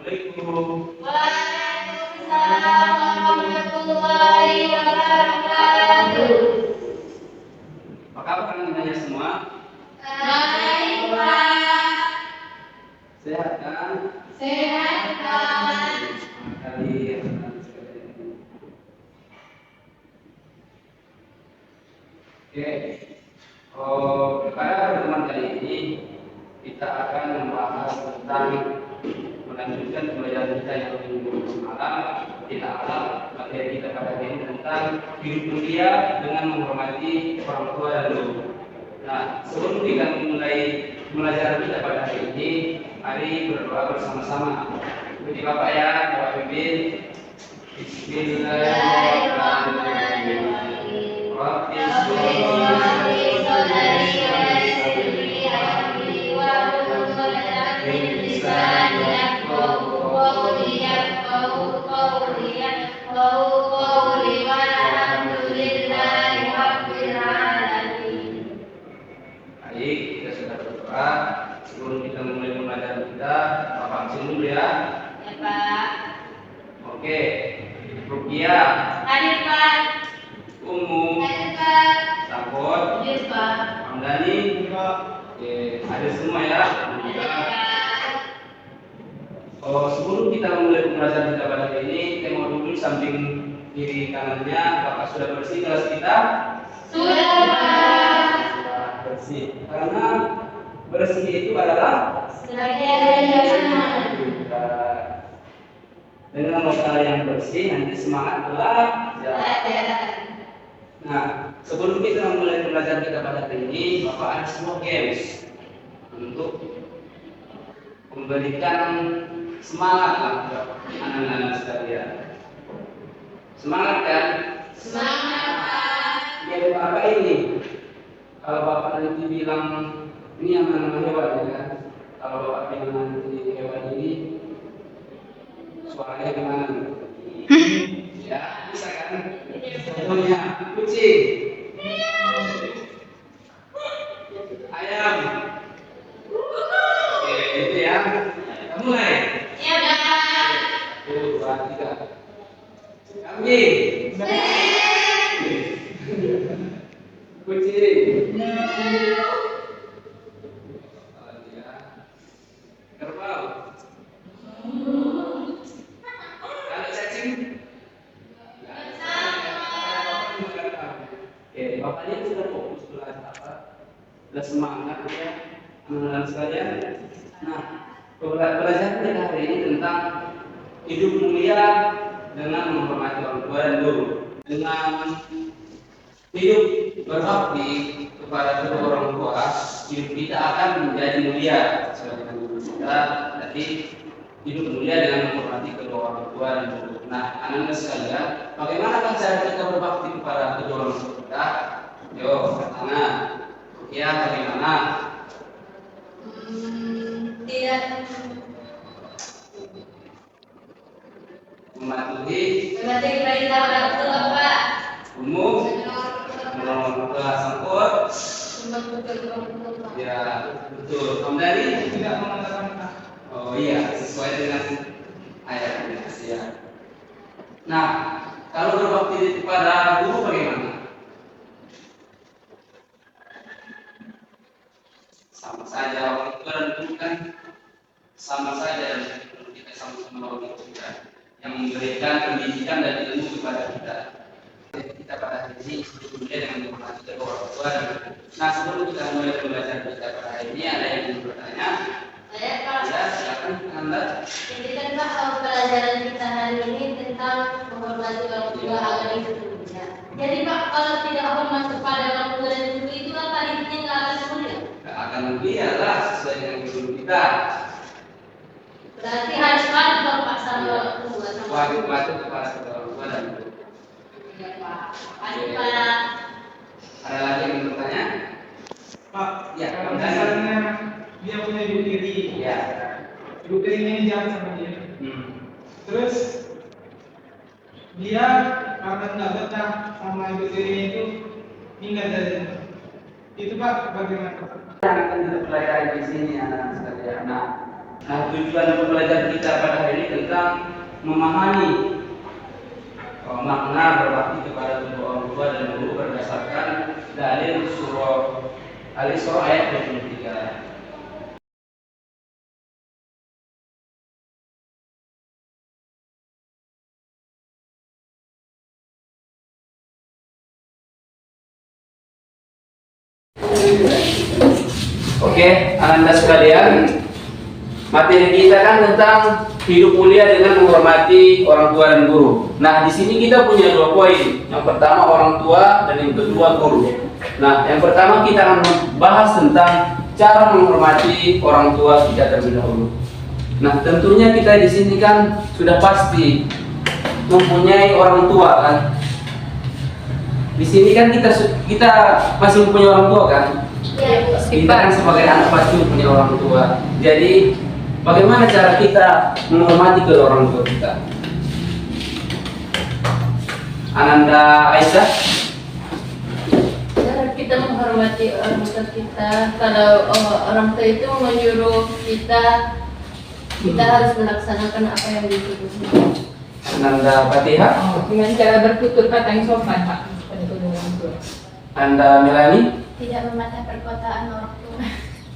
Assalamualaikum. Waalaikumsalam warahmatullahi wabarakatuh. Apa kabar teman-teman semua? Baik, Pak. Sehat kan? Sehat, Pak. Kali Oke. Pada pertemuan kali ini kita akan membahas tentang melanjutkan pembelajaran kita yang minggu semalam. Kita akan materi kita pada hari ini tentang hidup mulia dengan menghormati orang tua dan guru. Nah, sebelum kita memulai pembelajaran kita pada hari ini, mari berdoa bersama-sama. Ikuti Bapak ya, Bapak Pimpin. Bismillahirrahmanirrahim. Baik, kita sudah berdoa. Sebelum kita mulai pembelajaran kita, Bapak absen dulu ya. Ya, Pak. Oke. Rukiah, Hadir, Pak. Umum, Hadir, Pak. Sapot, Hadir, Pak. Hamdani, oke, ada semua ya. Hadir, Pak. Sebelum kita mulai pembelajaran kita pada hari ini, kita mau dulu samping kiri kanannya, Bapak sudah bersih kelas kita? Sudah, Pak. Sudah bersih. Karena bersih itu adalah Sebagian dari jalan. dengan lokal yang bersih nanti semangat belajar. Nah, sebelum kita memulai pembelajaran kita pada hari ini, Bapak ada semua games untuk memberikan semangat lah buat anak-anak sekalian. Semangat kan? Semangat, Pak. Game apa ini? Kalau Bapak nanti bilang ini yang nama hewan ya kan? Kalau Bapak bilang nanti hewan ini suaranya gimana? Ya, bisa kan? Contohnya kucing, ayam. Oke, itu ya. Kita mulai. Ya, Pak. 1, 2, 3. Kambing. Kucing. Kerbau. Kalau cacing? Oke, bapaknya sudah fokus belajar apa? Sudah semangat ya, anak-anak sekalian. Nah, pelajaran kita hari ini tentang hidup mulia dengan menghormati orang tua dan guru. Dengan hidup berbakti kepada kedua orang tua, hidup kita akan menjadi mulia sebagai guru kita. Jadi hidup mulia dengan menghormati kedua orang tua dan guru. Nah, anak-anak sekalian, bagaimana cara kita berbakti kepada kedua orang tua kita? Yo, pertama, ya bagaimana? Tidak Mematuhi mematuhi perintah orang tua, Pak. umum, menolong kelas sangkut. Mematuhi orang tua. Ya, betul. Hamdani tidak mengatakan oh iya, sesuai dengan ayatnya ya. Nah, kalau berbakti kepada guru bagaimana? Sama saja orang tua dan guru kan sama saja, kita sama-sama orang tua yang memberikan pendidikan dan ilmu kepada kita. Kita pada hari ini sebelumnya dengan menghormati kedua orang tua. Nah, sebelum kita mulai pembelajaran kita pada hari ini, ada yang ingin bertanya? Saya, Pak. Ya, silakan Anda. Jadi kan, Pak, pelajaran kita hari ini tentang menghormati orang tua agar hidup mulia. Jadi, Pak, kalau tidak hormat kepada orang tua dan guru itu apa hidupnya nggak akan mulia? Nggak akan mulia lah sesuai dengan guru kita. Berarti harus patuh dong, Pak, sama orang tua. Wajib patuh kepada kedua orang tua dan guru. Ya, Pak. Patuh, Pak. Ada lagi yang ingin bertanya? Pak, Ya, kalau Bang Dani. misalnya dia punya ibu tiri, Ya. ibu tirinya ini jahat sama dia. Terus dia karena nggak betah sama ibu tirinya itu minggat dari rumah. Itu Pak, bagaimana Pak? Yang akan kita pelajari di sini anak-anak sekalian. Nah, Nah, tujuan pembelajaran kita pada hari ini tentang memahami makna berbakti kepada kedua orang tua dan guru berdasarkan dalil surah Al-Isra ayat 23. Oke, Anda sekalian, materi kita kan tentang hidup mulia dengan menghormati orang tua dan guru. Nah, di sini kita punya 2 poin. Yang pertama orang tua dan yang kedua guru. Nah, yang pertama kita akan membahas tentang cara menghormati orang tua kita terlebih dahulu. Nah, tentunya kita di sini kan sudah pasti mempunyai orang tua kan. Di sini kan kita masih mempunyai orang tua kan. Kita kan sebagai anak pasti punya orang tua. Jadi bagaimana cara kita menghormati kedua orang tua kita? Ananda Aisyah. Cara kita menghormati orang tua kita, kalau orang tua itu menyuruh kita harus melaksanakan apa yang dituduhnya. Ananda Fatihah. Dengan cara bertutur kata yang sopan, Pak, pada kedua orang tua. Anda Melani. Tidak mematah perkataan orang tua.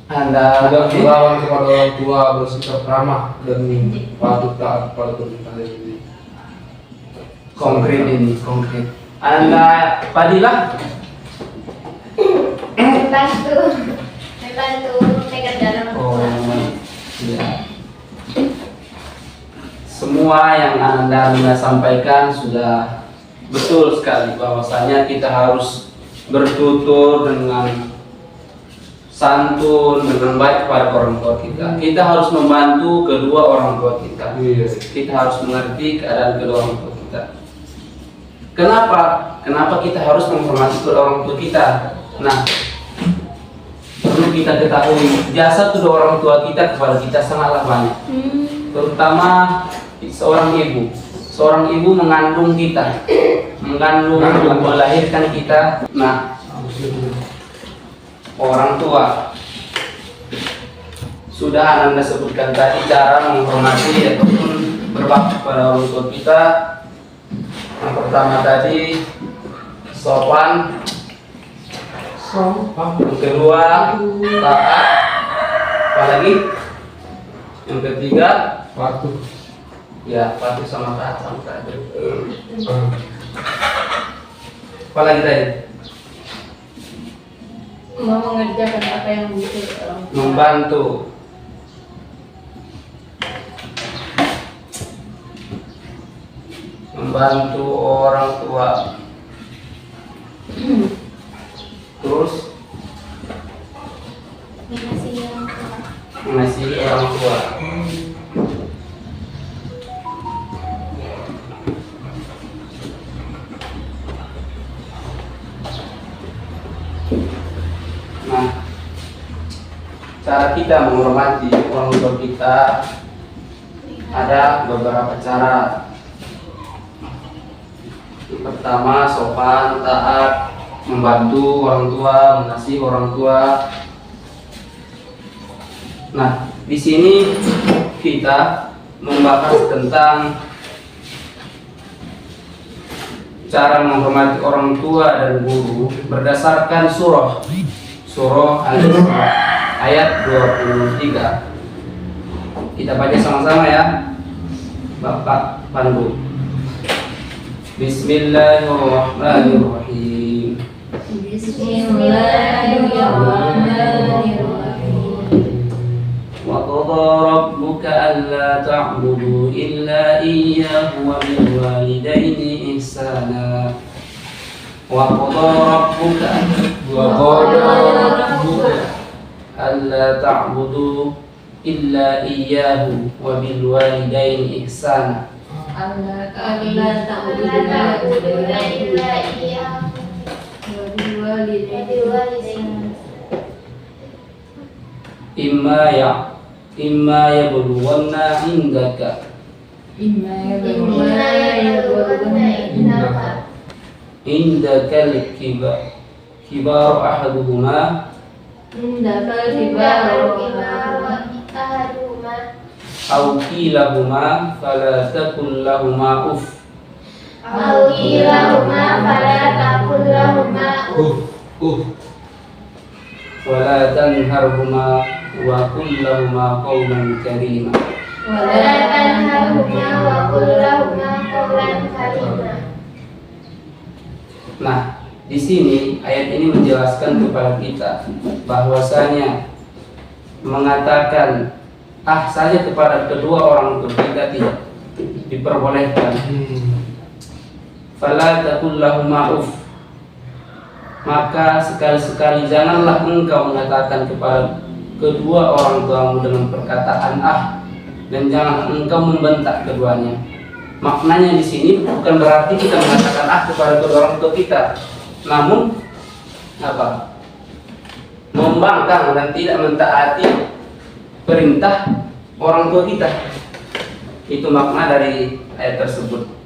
Anda Tidak melawan kepada orang tua, bersikap ramah dan patuh taat pada perintah sendiri. konkret ini konkret. Anda Fadilah. membantu pekerjaan orang tua. Ya. Semua yang Anda sampaikan sudah betul sekali, bahwasanya kita harus bertutur dengan santun, dengan baik kepada orang tua kita. Kita harus membantu kedua orang tua kita. Kita harus mengerti keadaan kedua orang tua kita. Kenapa? Kenapa kita harus menghormati kedua orang tua kita? Nah, perlu kita ketahui jasa kedua orang tua kita kepada kita sangatlah banyak. Terutama seorang ibu. Seorang ibu mengandung kita, melahirkan kita. Nah, orang tua sudah Anda sebutkan tadi cara menghormati ataupun berbakti pada orang tua kita. Yang pertama tadi sopan, yang kedua taat, apalagi yang ketiga Patuh. ya patuh sama taat sama taat. Apalagi tadi Mau mengerjakan apa yang bisa orang tua. membantu. Membantu orang tua. Terus mengasihi orang tua. Nah, cara kita menghormati orang tua kita ada beberapa cara. Yang pertama sopan, taat, membantu orang tua, mengasihi orang tua. Nah, di sini kita membahas tentang cara menghormati orang tua dan guru berdasarkan surah Al-Isra ayat 23. Kita baca sama-sama ya. Bapak pandu. Bismillahirrahmanirrahim. وقضى ربك ألا تعبدوا إلا إياه وبالوالدين إحسانا وقضى ربك ألا تعبدوا إلا إياه وبالوالدين إحسانا Allah ta'budu illa iyyahu wa bil walidayni إما يبلغن عندك عندك الكبار أحدهما au qilahuma fala taqul lahuma uff Au ilahuma fala taqul lahuma wala tanharhuma wa qul lahuma qawlan karima. wala tanharhuma wa qul lahuma qawlan karima. Nah, di sini ayat ini menjelaskan kepada kita bahwasanya mengatakan saja kepada kedua orang tua kita tidak diperbolehkan. Fala taqul lahuma uff, maka sekali-sekali janganlah engkau mengatakan kepada kedua orang tuamu dengan perkataan dan jangan engkau membentak keduanya. Maknanya di sini bukan berarti kita mengatakan kepada kedua orang tua kita, namun membangkang dan tidak mentaati perintah orang tua kita. Itu makna dari ayat tersebut.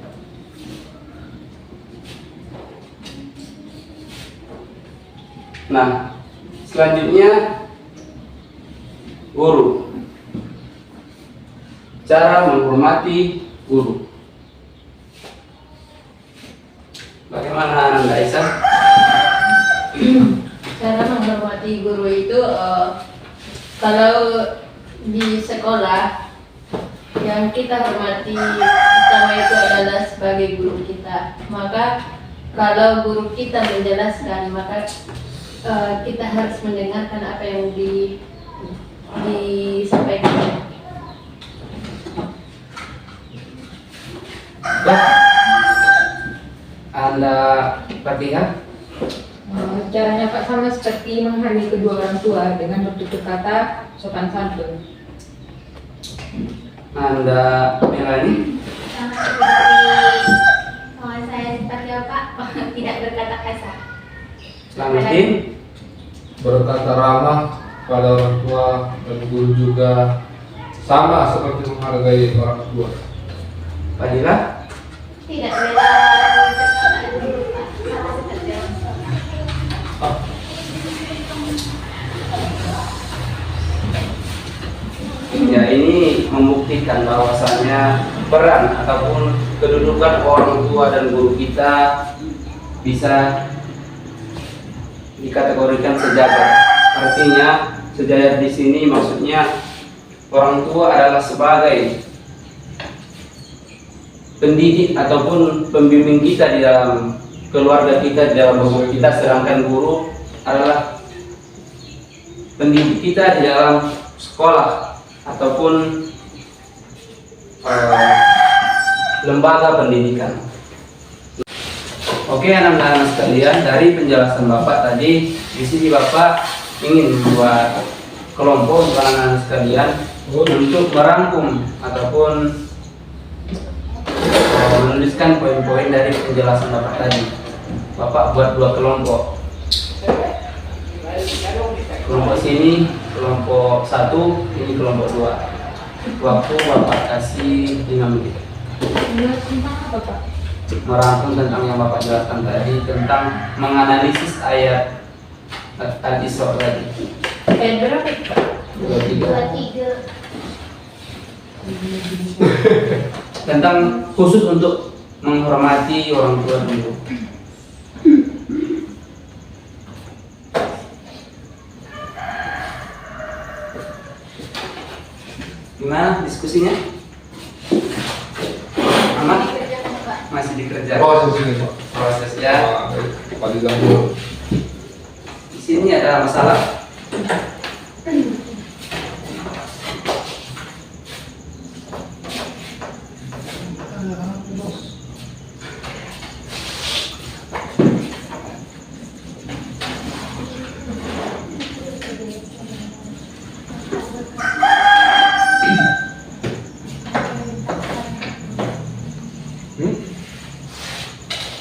Nah, selanjutnya guru. Cara menghormati guru. Bagaimana Anda, Aisyah? Cara menghormati guru itu kalau di sekolah yang kita hormati pertama itu adalah sebagai guru kita. Maka kalau guru kita menjelaskan, maka kita harus mendengarkan apa yang disampaikan. Anda perhatikan? Caranya Pak sama seperti menghargai kedua orang tua dengan bertutur kata sopan santun. Anda Melani? Sama seperti saya seperti apa? Tidak berkata kasar. Selametin? Berkata ramah pada orang tua dan guru juga sama seperti menghargai orang tua. Fadila? Tidak beda guru, sama seperti orang tua. Ya, ini membuktikan bahwasannya peran ataupun kedudukan orang tua dan guru kita bisa dikategorikan sejajar. Artinya sejajar di sini maksudnya orang tua adalah sebagai pendidik ataupun pembimbing kita di dalam keluarga kita, di dalam rumah kita, sedangkan guru adalah pendidik kita di dalam sekolah ataupun lembaga pendidikan. Oke, anak-anak sekalian, dari penjelasan Bapak tadi, di sini Bapak ingin membuat kelompok untuk anak-anak sekalian untuk merangkum ataupun menuliskan poin-poin dari penjelasan Bapak tadi. Bapak buat 2 kelompok. Kelompok sini, kelompok 1, ini kelompok 2. Waktu Bapak kasih 5 menit. Merangkum tentang yang Bapak jelaskan tadi tentang menganalisis ayat Al-Isra tadi. Ayat berapa itu, Pak? 23. Tentang khusus untuk menghormati orang tua dulu. Gimana diskusinya? Aman? Masih dikerjakan. Proses ini Pak. Proses ya. Pak diganggu. Di sini ada masalah.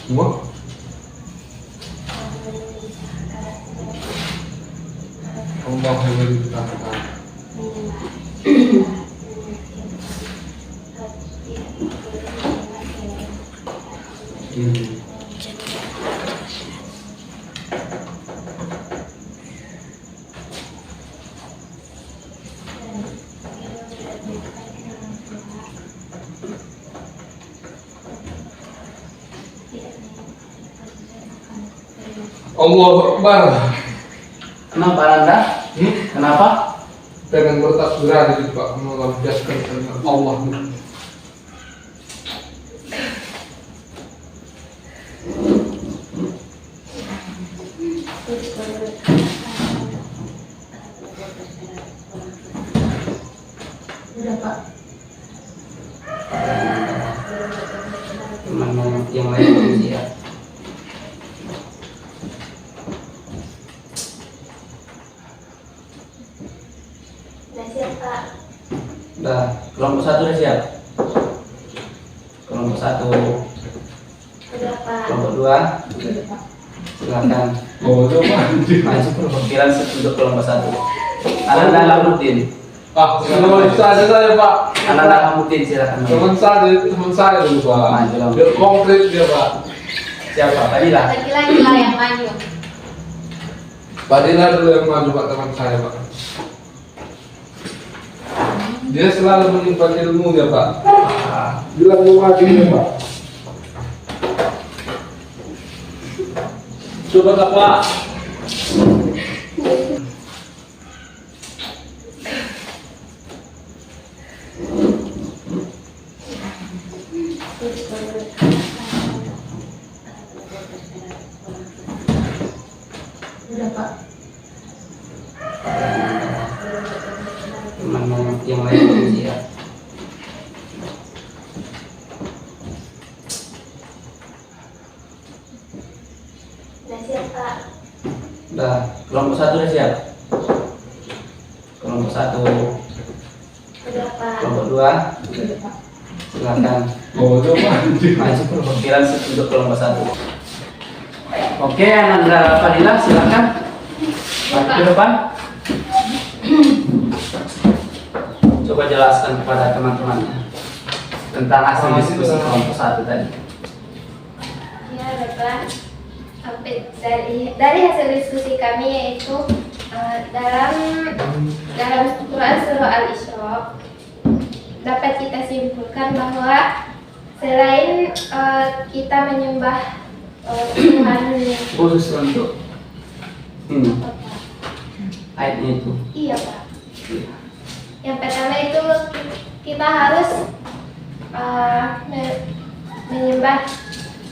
Semua? Allahu Akbar. Kenapa Anda? Kenapa? Pengen bertakbir aja gitu Pak, melampiaskan kalimat Allah. Udah Pak. Teman yang lain ya. Udah siap Pak. Udah, kelompok 1 udah siap. Kelompok 1, Udah Pak. kelompok 2, silakan. Oh, coba. Maju perwakilan untuk kelompok 1. Ananda Lamuddin. Ah, teman saja saya Pak. Ananda Lamuddin silakan. Teman saya dulu Pak. Maju, Lam. Biar komplit dia Pak. Siapa? Fadila. Laki-laki lah yang maju. Fadila dulu yang maju Pak, teman saya Pak. Dia selalu menyimpan ilmu ya Pak. Bilang mau maju ya Pak. Coba tak Pak. Udah Pak. Teman yang lain ya. Udah siap Pak. Udah, kelompok 1 udah siap. Kelompok 1, Udah Pak. kelompok 2, Udah Pak. silakan. Oh, coba. Maju perwakilan untuk kelompok 1. Oke, Ananda Fadila silakan. Maju ke depan. Coba jelaskan kepada teman-temannya tentang hasil diskusi kelompok 1 tadi. Ya Bapak. Dari hasil diskusi kami yaitu dalam Quran surah Al-Isra dapat kita simpulkan bahwa selain kita menyembah Tuhan Khusus untuk ayatnya itu. iya Pak. Yang pertama itu kita harus menyembah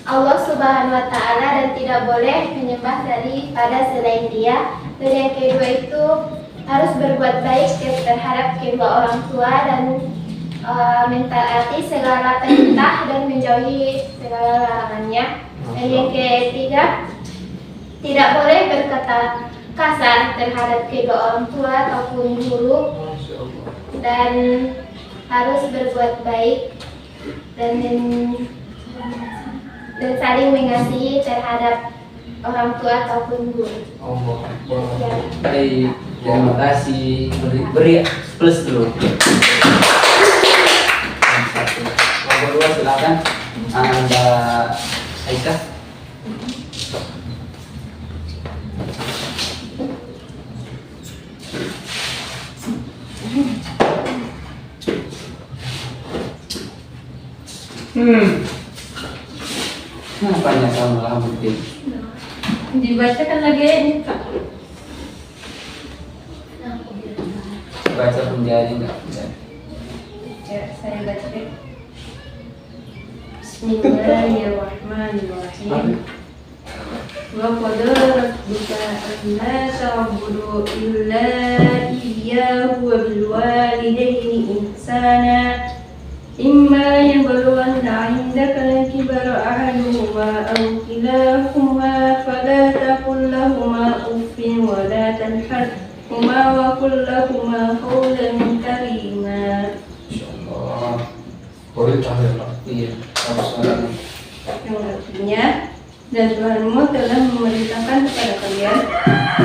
Allah Subhanahu wa Ta'ala dan tidak boleh menyembah daripada selain Dia. Dan yang kedua itu harus berbuat baik terhadap kedua orang tua dan mentaati segala perintah dan menjauhi segala larangannya. Dan yang ketiga, tidak boleh berkata kasar terhadap kedua orang tua ataupun guru, dan harus berbuat baik dan saling mengasihi terhadap orang tua ataupun guru. Allah Akbar. Ya. Baik, terima kasih. Beri plus dulu. Nomor 2 silakan. Ananda Aisyah. Nampaknya kamu Lamuddin. Dibacakan lagi ini Kak. Baca menjadi enggak menjadi. Ya, saya baca deh. Bismillahirrahmanirrahim. Wa qadara rabbuka alla ta'budu illa iyyahu wa bil walidayni ihsana. إما يبلغن عندك الكبر أحدهما أو كلاهما فلا تقل لهما أف ولا تنحرهما وقل لهما قولا كريما. Insyaallah. Boleh ya Pak. Iya, harus suaranya. Yang artinya, dan Tuhanmu telah memerintahkan kepada kalian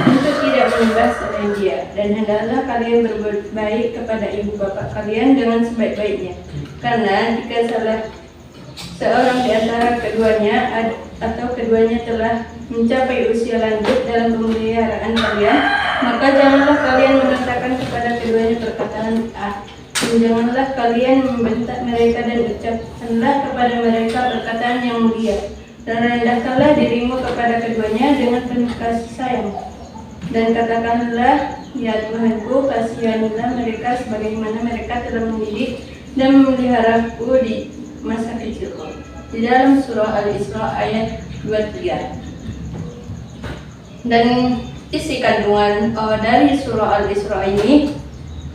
untuk tidak menyembah selain Dia, dan hendaklah kalian berbuat baik kepada ibu bapak kalian dengan sebaik-baiknya. Karena jika salah seorang di antara keduanya atau keduanya telah mencapai usia lanjut dalam pemeliharaan kalian, maka janganlah kalian mengatakan kepada keduanya perkataan dan janganlah kalian membentak mereka dan ucapkanlah kepada mereka perkataan yang mulia. dan rendahkanlah dirimu kepada keduanya dengan penuh kasih sayang. Dan katakanlah, ya Tuhanku, kasihanilah mereka sebagaimana mereka telah mendidik dan memeliharaku di masa kecilku. Di dalam surah Al-Isra ayat 23. Dan isi kandungan dari surah Al-Isra ini,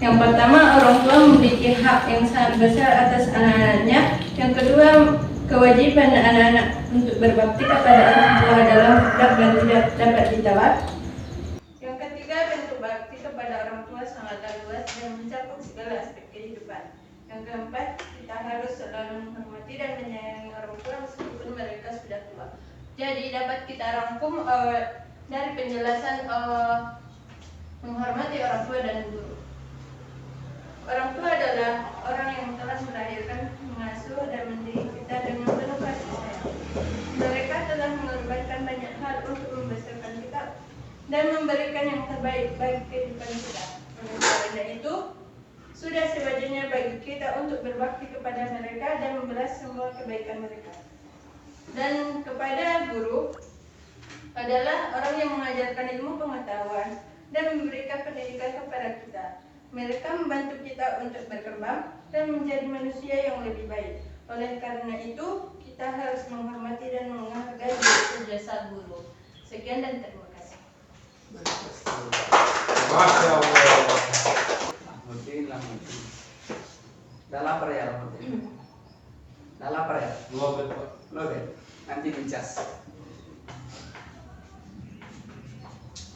yang pertama, orang tua memiliki hak yang sangat besar atas anak-anaknya. Yang kedua, kewajiban anak-anak untuk berbakti kepada orang tua adalah mutlak dan tidak dapat ditawar. Yang ketiga, bentuk bakti kepada orang tua sangatlah luas dan mencakup segala aspek kehidupan. Yang keempat, kita harus selalu menghormati dan menyayangi orang tua meskipun mereka sudah tua. Jadi dapat kita rangkum dari penjelasan menghormati orang tua dan guru. Orang tua adalah orang yang telah melahirkan, mengasuh, dan mendidik kita dengan penuh kasih sayang. Mereka telah mengorbankan banyak hal untuk membesarkan kita dan memberikan yang terbaik bagi kehidupan kita. Oleh karena itu, sudah sewajarnya bagi kita untuk berbakti kepada mereka dan membalas semua kebaikan mereka. Dan kepada guru adalah orang yang mengajarkan ilmu pengetahuan dan memberikan pendidikan kepada kita. Mereka membantu kita untuk berkembang dan menjadi manusia yang lebih baik. Oleh karena itu, kita harus menghormati dan menghargai jasa guru. Sekian dan terima kasih. Masya Allah. Rahmatin. Dah lapar ya Rahmatin? Dah lapar ya? Lobet, Pak. Lobet. Nanti dicas.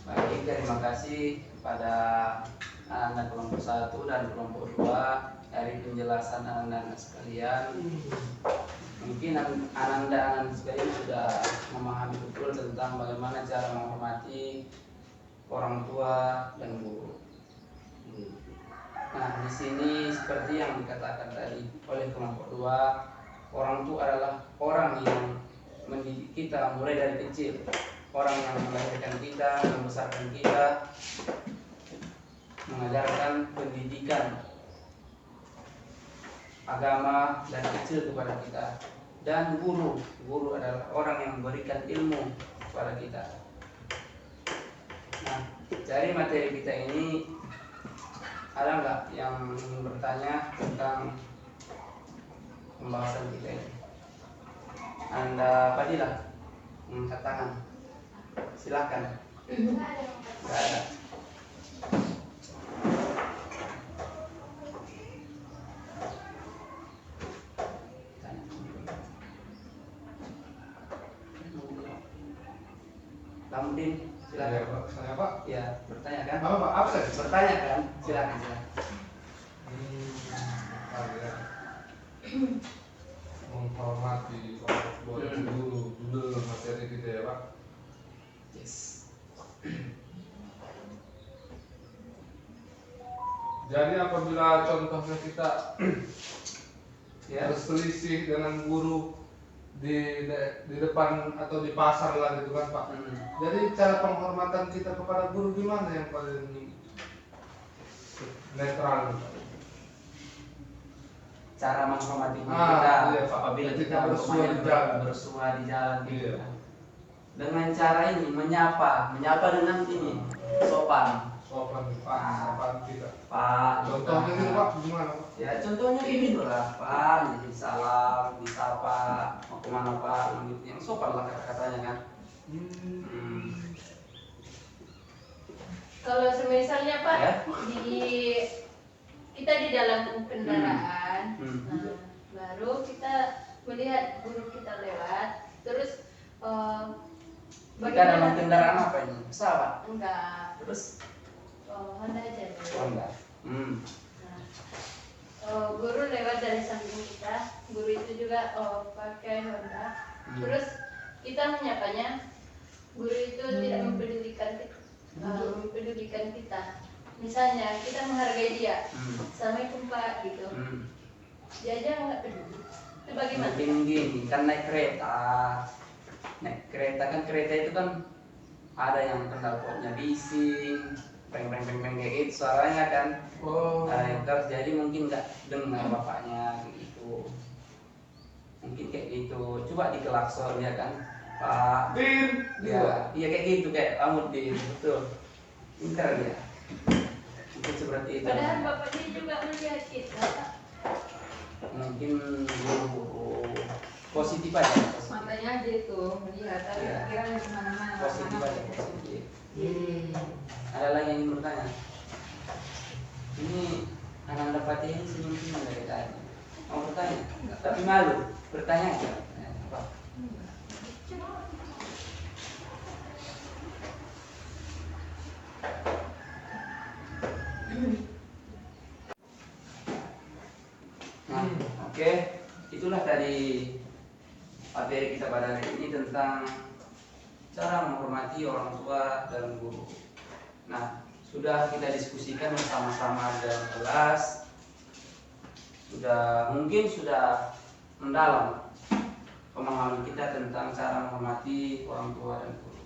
Baik, terima kasih kepada anak kelompok 1 dan kelompok 2 dari penjelasan anak-anak sekalian. Mungkin anak-anak sekalian sudah memahami betul tentang bagaimana cara menghormati orang tua dan guru. Nah, di sini seperti yang dikatakan tadi oleh kelompok 2, orang tua adalah orang yang mendidik kita mulai dari kecil. Orang yang melahirkan kita, membesarkan kita, mengajarkan pendidikan agama dari kecil kepada kita. Dan guru adalah orang yang memberikan ilmu kepada kita. Nah, dari materi kita ini, ada nggak yang ingin bertanya tentang pembahasan kita ini? Anda Fadilah, angkat tangan. Silakan. Nggak ada. Lamudin, silakan. Pak. Saya Pak. Ya, bertanya kan? Apa Pak? Absen? Bertanya kan? Silakan. Menghormati orang tua dan guru, judul materi kita ya Pak. Yes. Jadi apabila contohnya kita Ya. berselisih dengan guru di depan atau di pasar lah gitu kan Pak. Jadi cara penghormatan kita kepada guru gimana yang paling netral Pak? Cara menghormati guru Ah, kita iya, Pak. apabila Ketika kita bersua di jalan. bersua di jalan gitu. Iya. Dengan cara ini menyapa dengan ini sopan. Sopan Pak, sopan kita. Pak. Contohnya gitu Pak gimana Pak? Ya contohnya ini dulu lah Pak, jadi salam, disapa, mau kemana Pak, gitu. Yang sopan lah kata-katanya kan. Kalau semisalnya Pak, Ya. kita di dalam kendaraan, Hmm. nah, baru kita melihat guru kita lewat, terus Kita dalam kendaraan apa ini? Pesawat. Enggak, Terus Honda aja. Honda. Nah, guru lewat dari samping kita, guru itu juga pakai Honda. Terus kita menyapanya, guru itu tidak mempedulikan kita. Misalnya kita menghargai dia, Assalamualaikum Pak gitu. Dia aja nggak peduli. Itu bagaimana? Mungkin gini, kan naik kereta. Naik kereta kan, kereta itu kan ada yang knalpotnya bising, peng kayak gitu suaranya kan. Oh. Nah, terus jadi mungkin nggak dengar bapaknya gitu. Mungkin kayak gitu. Coba dikelakson ya kan, Pak. Din, Ya, iya kayak gitu kayak Amudin, betul. Pintar dia. Mungkin seperti itu. Padahal bapaknya juga melihat kita. Mungkin guru positif aja. Matanya aja itu melihat, tapi Iya. pikirannya kemana-mana. Positif aja, positif. Ada lagi yang ingin bertanya? Ini Ananda Pati ini senyum-senyum dari tadi. Mau bertanya? Tapi malu. Bertanya aja. Apa? Nah, oke. Itulah tadi materi kita pada hari ini tentang cara menghormati orang tua dan guru. Nah, sudah kita diskusikan bersama-sama dalam kelas. Mungkin sudah mendalam pemahaman kita tentang cara menghormati orang tua dan guru.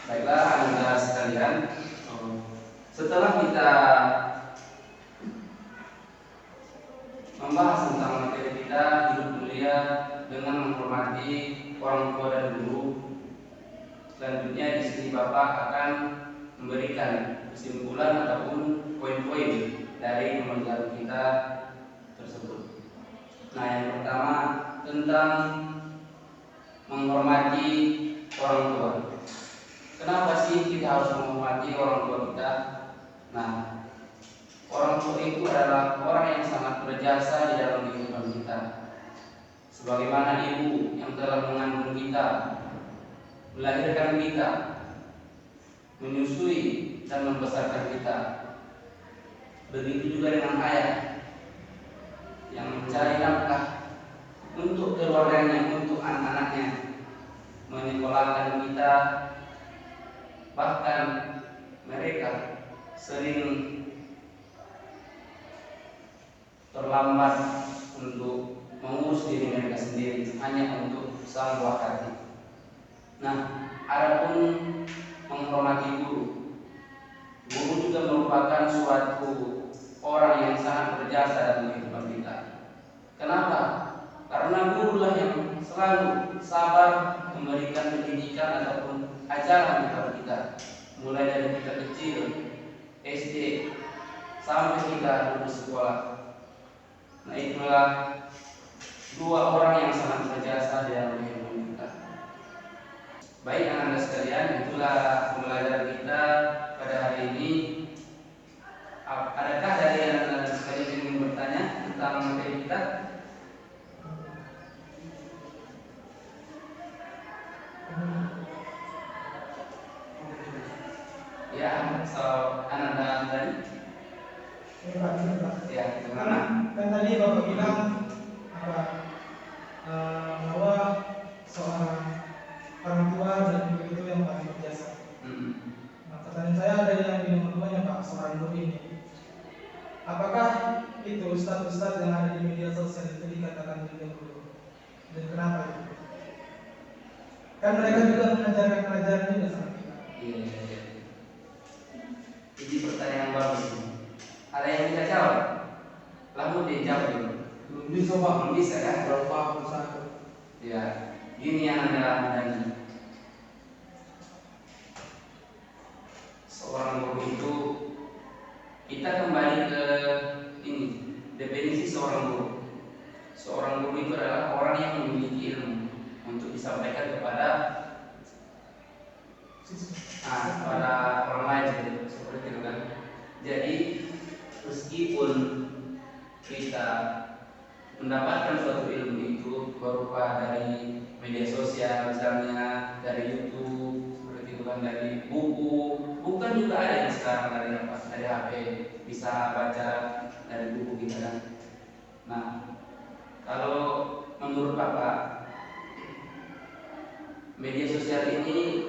Baiklah, Anda sekalian, setelah kita membahas tentang materi kita hidup mulia dengan menghormati orang tua dan guru, selanjutnya di sini Bapak akan memberikan kesimpulan ataupun poin-poin dari pembelajaran kita tersebut. Nah, yang pertama tentang menghormati orang tua. Kenapa sih kita harus menghormati orang tua kita? Nah, orang tua itu adalah orang yang sangat berjasa di dalam kehidupan kita. Sebagaimana ibu yang telah mengandung kita, melahirkan kita, menyusui dan membesarkan kita. Begitu juga dengan ayah yang mencari nafkah untuk keluarganya, untuk anak-anaknya, menyekolahkan kita. Bahkan mereka sering terlambat untuk mengurus diri mereka sendiri hanya untuk sang buah hati. Nah, adapun menghormati guru, guru juga merupakan suatu orang yang sangat berjasa dalam kehidupan kita. Kenapa? Karena gurulah yang selalu sabar memberikan pendidikan ataupun ajaran kepada kita, mulai dari kita kecil, SD, sampai kita lulus sekolah. Nah, itulah dua orang yang sangat berjasa di dalam kehidupan kita. Baik anak-anak sekalian, itulah pembelajaran kita pada hari ini. Adakah dari anak-anak sekalian yang ingin bertanya tentang materi kita? Ya, anak-anak tadi. Ya, gimana? Kan tadi Bapak bilang apa bahwa seorang orang tua dan ibu itu yang paling berjasa. Nah, pertanyaan saya ada yang di nomor 2-nya Pak, seorang guru ini. Apakah itu ustadz-ustadz yang ada di media sosial itu dikatakan juga guru? Dan kenapa itu? Kan mereka juga mengajarkan pelajaran juga sama kita. Iya. Ini pertanyaan yang bagus. Ada yang bisa jawab? Lalu dia jawab dulu. belum bisa Pak. Belum bisa ya? Berapa satu? Ya, ini yang adalah adanya. Seorang guru itu, kita kembali ke ini definisi seorang guru. Seorang guru itu adalah orang yang memiliki ilmu untuk disampaikan kepada orang lain, seperti itu kan. Jadi meskipun kita mendapatkan suatu ilmu itu berupa dari media sosial, misalnya dari YouTube, seperti itu kan, dari buku, bukan juga ada yang sekarang dari HP bisa baca dari buku kita kan. Nah, kalau menurut Bapak, media sosial ini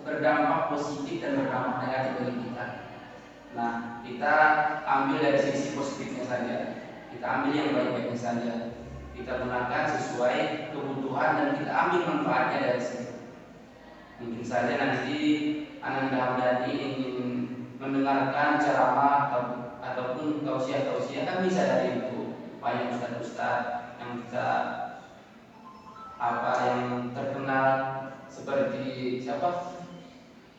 berdampak positif dan berdampak negatif bagi kita. Nah, kita ambil dari sisi positifnya saja. Kita ambil yang baik-baiknya saja. Kita gunakan sesuai kebutuhan dan kita ambil manfaatnya dari situ. Mungkin saja nanti Ananda Hamdani ingin mendengarkan ceramah ataupun tausiah kan bisa dari itu. Banyak ustaz-ustaz yang kita yang terkenal seperti siapa?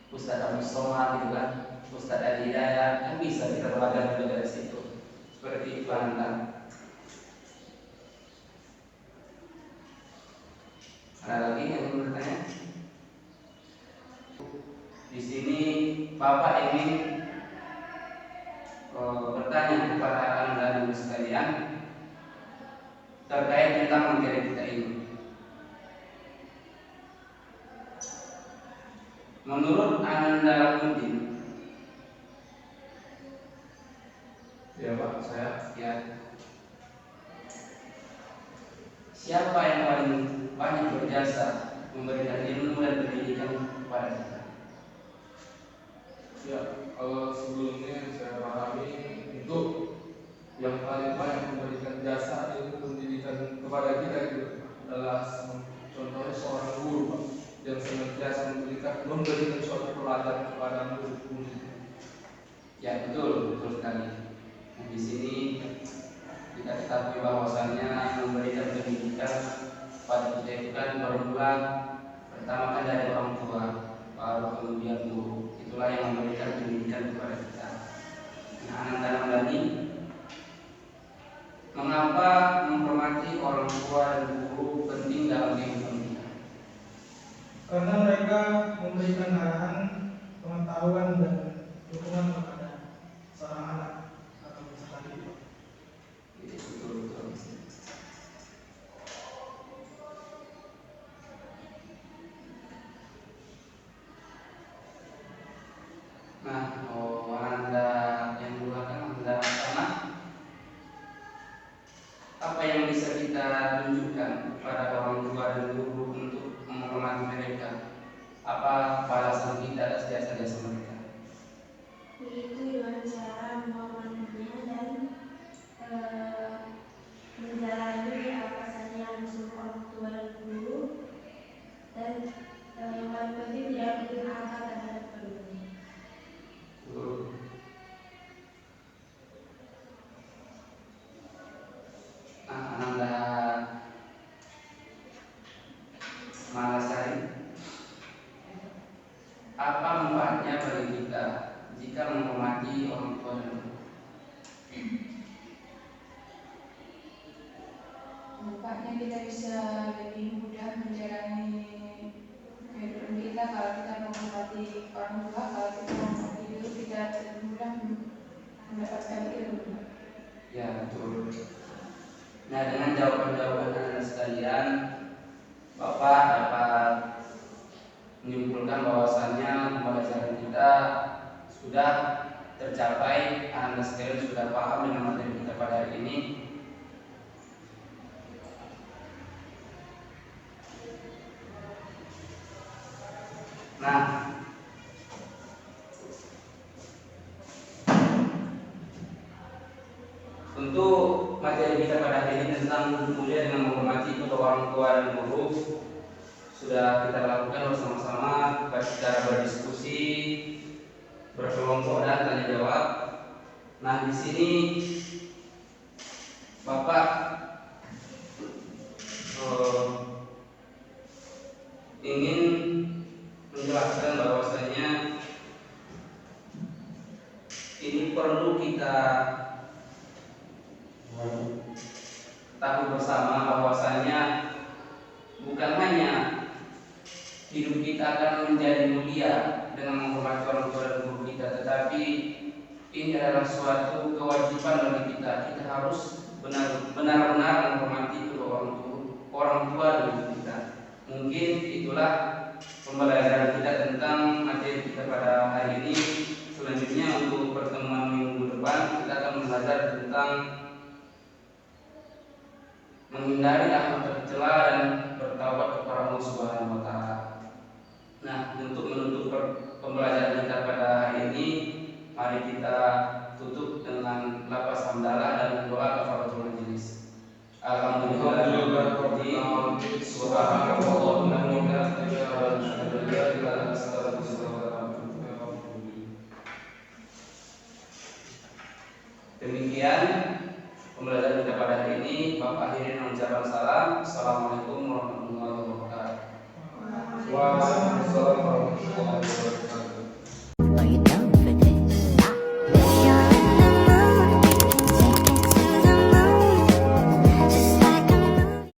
Ustaz Abu Somad gitu kan, Ustaz Adi Hidayat, kan bisa kita belajar juga dari situ. Seperti itu Anda. Ada lagi yang ingin bertanya? Di sini Bapak ingin bertanya kepada Anda dan sekalian terkait tentang materi kita ini. Menurut Anda Lakuddin, Ya Pak, saya. ya, siapa yang paling banyak berjasa memberikan ilmu dan pendidikan kepada kita? Ya, kalau sebelumnya saya pahami untuk yang paling banyak memberikan jasa ilmu pendidikan kepada kita itu adalah contohnya seorang guru Pak, yang senantiasa memberikan suatu pelajaran kepada murid-murid. Ya betul sekali. Nah, di sini kita ketahui bahwasannya memberikan pendidikan pada kita itu kan bermula pertama kan dari orang tua, baru kemudian guru. Itulah yang memberikan pendidikan kepada kita. Nah, Ananda Ramdhani, mengapa menghormati orang tua dan guru penting dalam kehidupan kita? Karena mereka memberikan arahan, pengetahuan dan dukungan kepada seorang anak atau peserta didik. Betul. Nah, Anda yang menggunakan Anda sana, apa yang bisa kita tunjukkan kepada orang tua dan guru untuk menghormati mereka? Apa balasan kita atas jasa-jasa mereka? Yaitu dengan cara menghormatinya dan menjalani apa saja yang disuruh orang tua dan guru, dan yang paling penting tidak durhaka terhadap keduanya. Nah, Ananda Malasari, apa manfaatnya bagi kita jika menghormati orang tua dan guru? Nampaknya kita bisa lebih mudah menjalani kehidupan kita kalau kita menghormati orang tua. Kalau kita menghormati guru, kita lebih mudah mendapatkan ilmu. Ya betul. Nah, dengan jawaban-jawaban Anda sekalian, Bapak dapat menyimpulkan bahwasannya pembelajaran kita sudah tercapai. Anda sekalian sudah paham dengan materi kita pada hari ini. Nah, untuk materi kita pada hari ini tentang mulia dengan menghormati kedua orang tua dan guru sudah kita lakukan bersama-sama secara berdiskusi, berkelompok dan tanya jawab. Nah, di sini Bapak ingin menjelaskan bahwasanya ini perlu kita tahu bersama bahwasanya bukan hanya hidup kita akan menjadi mulia dengan menghormati orang tua dan guru kita, tetapi ini adalah suatu kewajiban bagi kita. Kita harus benar-benar menghormati kedua orang tua dan guru kita. Mungkin itulah pembelajaran kita tentang materi kita pada hari ini. Selanjutnya untuk pertemuan minggu depan kita akan belajar tentang menghindari akhlak tercela dan bertaubat kepada Allah Subhanahu wa taala. Nah, untuk menutup pembelajaran kita pada hari ini, mari kita tutup dengan lafaz hamdalah dan doa kafaratul majelis. Alhamdulillah, subhanallah, Demikian pembelajaran kita pada hari ini. Bapak akhiri dengan ucapan salam. Assalamualaikum warahmatullahi wabarakatuh. Waalaikumsalam warahmatullahi wabarakatuh.